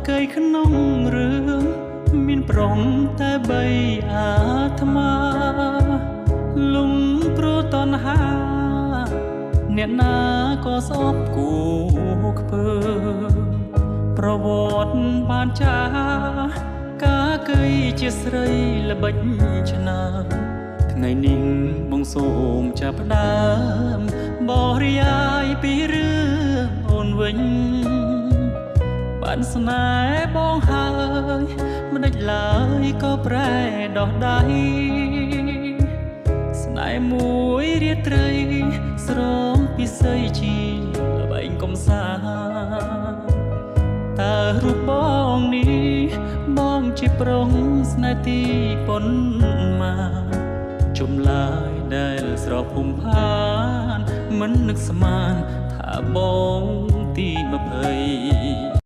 កៃក្នុងរឿងមានព្រមតែបីអាត្មាលំព្រោះតណ្ហាអ្នកណាក៏ស្អប់គូខ្ពើប្រវត្តិបានចាកាកៃជាស្រីល្បិចឆ្នើថ្ងៃនេះបងសូមចាប់ផ្ដើមបរិយាយពីរឿងអូនវិញបានស្នេហ៍បងហើយមិនដេចឡើយក៏ប្រែដោះដៃស្នេហ៍មួយរាត្រីស្រងពិសីជាល្បែងកំសាន្តតើរូបបងនេះបងជាប្រុងស្នេហ៍ទីប៉ុនមកចម្លើយដែលស្រស់ភូមិផានមិននឹកស្មានថាបងទី20